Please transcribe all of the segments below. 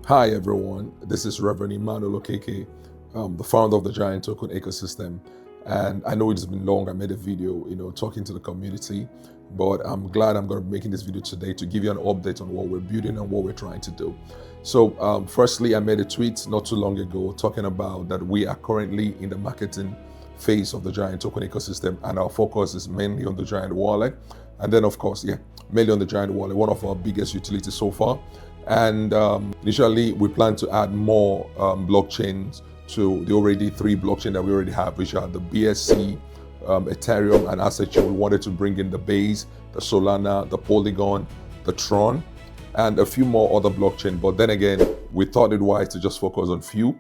Hi everyone, this is Reverend Emmanuel Okeke, the founder of the Giant Token ecosystem. And I know it's been long. I made a video, talking to the community, but I'm glad I'm going to be making this video today to give you an update on what we're building and what we're trying to do. So firstly, I made a tweet not too long ago talking about that we are currently in the marketing phase of the Giant Token ecosystem, and our focus is mainly on the Giant Wallet. And then of course, mainly on the Giant Wallet, one of our biggest utilities so far. And initially, we plan to add more blockchains to the already 3 blockchains that we already have, which are the BSC, Ethereum, and as such, we wanted to bring in the Base, the Solana, the Polygon, the Tron, and a few more other blockchains. But then again, we thought it wise to just focus on few,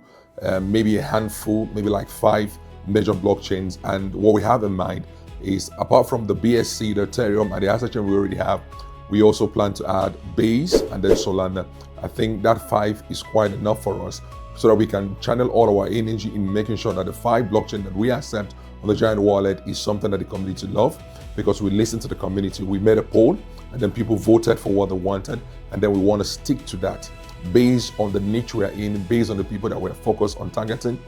maybe a handful, maybe like 5 major blockchains. And what we have in mind is, apart from the BSC, the Ethereum, and the asset chain we already have, we also plan to add Base and then Solana. I think that 5 is quite enough for us so that we can channel all our energy in making sure that the 5 blockchain that we accept on the Giant Wallet is something that the community love, because we listened to the community. We made a poll and then people voted for what they wanted, and then we want to stick to that based on the niche we are in, based on the people that we're focused on targeting.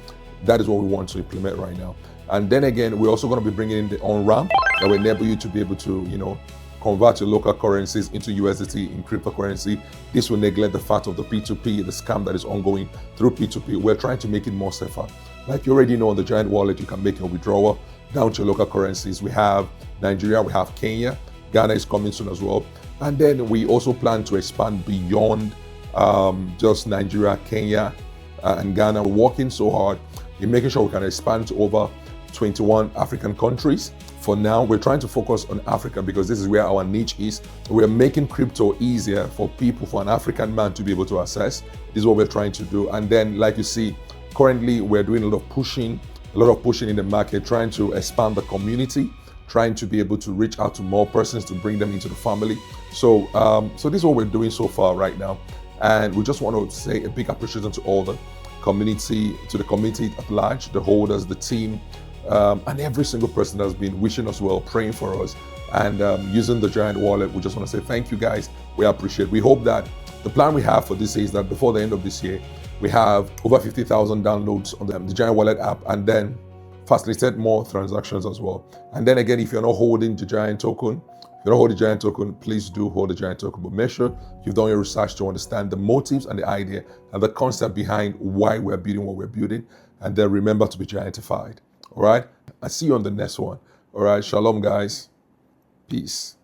That is what we want to implement right now. And then again, we're also going to be bringing in the on-ramp that will enable you to be able to, convert your local currencies into USDT in cryptocurrency. This will neglect the fact of the P2P, the scam that is ongoing through P2P. We're trying to make it more safer. Like you already know, on the Giant Wallet, you can make your withdrawal down to your local currencies. We have Nigeria, we have Kenya, Ghana is coming soon as well. And then we also plan to expand beyond just Nigeria, Kenya, and Ghana. We're working so hard in making sure we can expand to over 21 African countries. For now, we're trying to focus on Africa because this is where our niche is. We're making crypto easier for people, for an African man to be able to access. This is what we're trying to do. And then, like you see, currently we're doing a lot of pushing in the market, trying to expand the community, trying to be able to reach out to more persons to bring them into the family. So this is what we're doing so far right now. And we just want to say a big appreciation to all the community, to the community at large, the holders, the team, and every single person that's been wishing us well, praying for us, and using the Giant Wallet. We just want to say thank you guys. We appreciate. We hope that the plan we have for this year is that before the end of this year, we have over 50,000 downloads on the Giant Wallet app, and then facilitate more transactions as well. And then again, if you're not holding the Giant token, please do hold the Giant token. But make sure you've done your research to understand the motives and the idea and the concept behind why we're building what we're building. And then remember to be giantified. All right? I'll see you on the next one. All right? Shalom, guys. Peace.